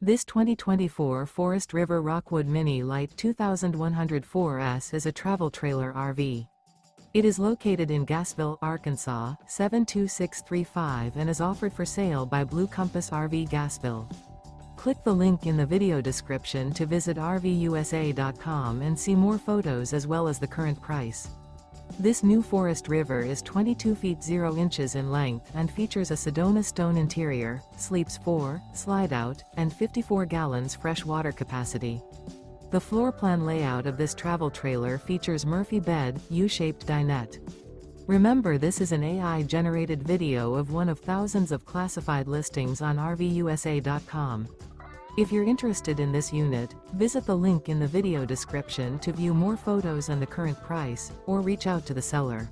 This 2024 Forest River Rockwood Mini Lite 2104S is a travel trailer RV. It is located in Gassville, Arkansas, 72635 and is offered for sale by Blue Compass RV Gassville. Click the link in the video description to visit RVUSA.com and see more photos as well as the current price. This new Forest River is 22 feet 0 inches in length and features a SEDONA-STONE interior, sleeps 4, Slideout, and 54 gallons fresh water capacity. The floor plan layout of this travel trailer features Murphy bed, U-shaped dinette. Remember, this is an AI-generated video of one of thousands of classified listings on RVUSA.com. If you're interested in this unit, visit the link in the video description to view more photos and the current price, or reach out to the seller.